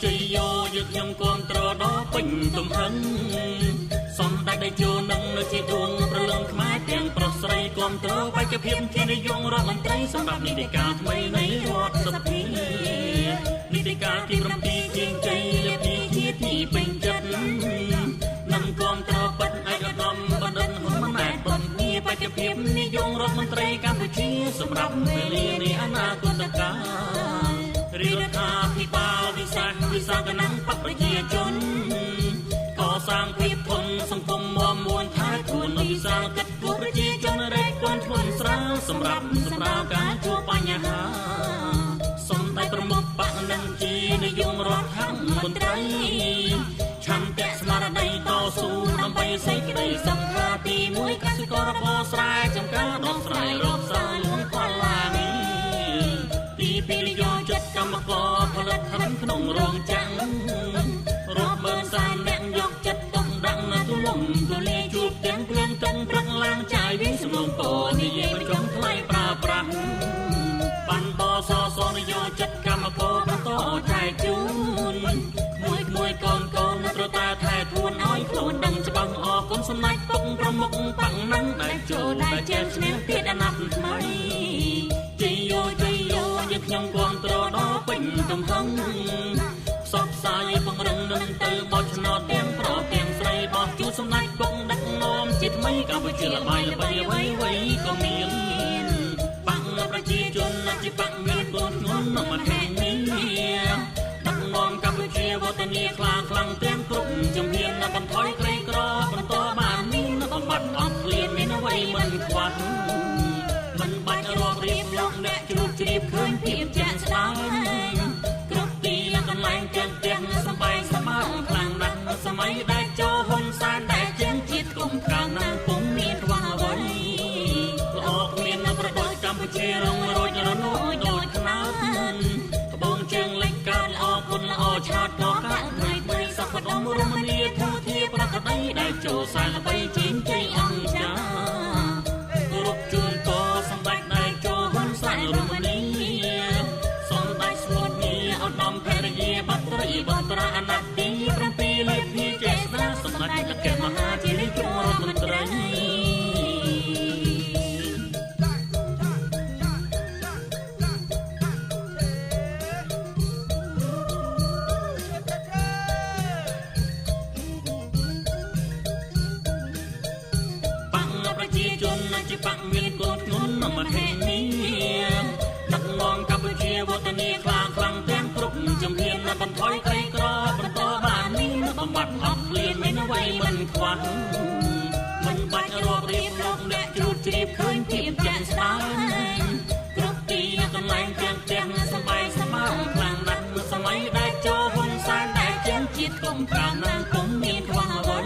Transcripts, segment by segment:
ជ័យយោយើងខ្ញុំគ្រប់ត្រដល់ពេញទំហឹងសំដេចតេជោនឹងនៅជាដួងប្រលឹងខ្មែរទាំងប្រុសស្រីគ្រប់ត្របេក្ខភាពជានាយករដ្ឋមន្ត្រីសម្រាប់នីតិកាលថ្មីនៃរដ្ឋសភានីតិកាលទី7ជាងជ័យលាភីជាទីពេញចិត្តនឹងគ្រប់ត្រពិតឯកឧត្តមបណ្ឌិតហ៊ុនម៉ាណែតបននីបេក្ខភាពនាយករដ្ឋមន្ត្រីកម្ពុជាសម្រាប់វេលានៃអនាគតកាលរដ្ឋាភិបាលវិសាកណបកប្រជាជនកសាងភាពធន់សង្គមមាំមួនថែខ្លួនវិសាលកិច្ចពួកប្រជាជនរែកពាន់ធ្ងន់ស្រាលសម្រាប់ការជួបបញ្ហាសំដេចប្រមុខបកនឹងជានាយករដ្ឋមន្ត្រីឆន្ទៈស្មារតីតស៊ូដើម្បីសេចក្តីសង្ឃាទី1កសិកររបរស្រែចំការដោះស្រាយរកសាយលំកលានីទី2យកចិត្តកម្មករផលិតធនក្នុងរោងចក្ររាប់ម៉ឺនសានអ្នកយកចិត្តទុកដាក់នៅទូលំទូលាយជួបទាំងគ្រឿងតុងប្រឹងឡើងចាយវិញសំឡងពោនិយាយបញ្ចំថ្លៃប្រើប្រាស់បានបសសនយោចិត្តកម្មករបន្តចែកជូនមួយកូនត្រូវតែថែទួនឲ្យខ្លួនដឹងច្បាស់អរគុណសម្ដេចពុកប្រមុខបកនឹងដែលចូលដែលជែកឈ្នះទៀតអាណត្តិថ្មីជ័យយោយើងខ្ញុំគ្រប់ត្រដល់ពេញទំហឹងផ្សព្វផ្សាយបង្រឹងនឹងទៅបោះឆ្នោតទាំងប្រុសទាំងស្រីបោះជូនសម្ដេចពុកដឹកនាំជាថ្មីកម្ពុជាល្បីអ្វីក៏មានបកប្រជាជនជាបកមានកូនធ្ងន់មកថែនេះដឹកនាំកម្ពុជាវឌ្ឍនាខ្លាំងទាំងគ្រប់ជំហាននៅបន្ថយក្រីក្របន្តបានមានបំបត្តិអត់ឃ្លានមានអ្វីមិនខ្វះមិនបាច់រាប់រៀបលោកអ្នកជ្រួបជ្រាបឃើញភាពជាក់ស្ដែងគ្រប់ទីកន្លែងទាំងផ្ទះសំបែងសម្បើខ្លាំងណាស់សម័យដែលចូលហ៊ុនសែនដែលជាជាតិគុំខាងណាពុំមានខ្វះអ្វីល្អគ្មានប្រដៅកម្ពុជារងរោចរនោដូចខ្នោត្បូងជើងលេចកើតល្អគុណល្អឆាតក៏កាត់ថ្មីសក្តិមរមនីធូធាប្រកដីដែលចូលសែនល្បីជាងជ័យអង្គចាគ្រប់ជូនតសម្ដេចដែលចូលហ៊ុនសែនរមនីសម្ដេចស្មូតនីឧត្តមភរិយាបត្រីបត្រាអាណត្តិទី7លាភីចេស្តាសម្ដេចអគ្គមហាជានាយករដ្ឋមន្ត្រីប្រជាជនជាបកមានកូនធ្ងន់មកហេនេះដឹកនាំកម្ពុជាវឌ្ឍនាខ្លាំងទាំងគ្រប់ជំហានបន្ថយក្រីក្របន្តបានមានបំបត្តិអត់ឃ្លានមានអ្វីមិនខ្វះមិនបាច់រាប់រៀបលោកអ្នកជ្រួតជ្រាបឃើញភាពជាក់ស្ដែងគ្រប់ទីកន្លែងទាំងផ្ទះសម្បែងសម្បើខ្លាំងណាស់សម័យដែលចូលហ៊ុនសែនដែលជាជាតិគុំខាងណាពុំមានខ្វះអ្វី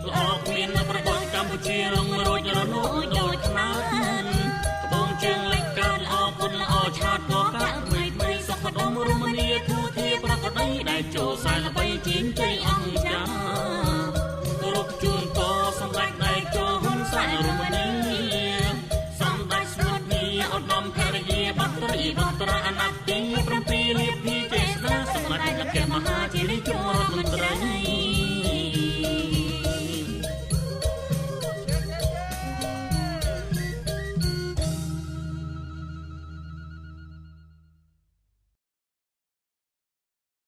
ល្អគ្មានប្រវត្តិកម្ពុជារងរោចរនោដូចខ្នោត្បូងជើងលេចកើតល្អគុណល្អឆាតក៏កាត់ថ្មីសក្តិមរមនីធូធាប្រកដីដែលចូលសែនល្បីជាងជ័យអង្គ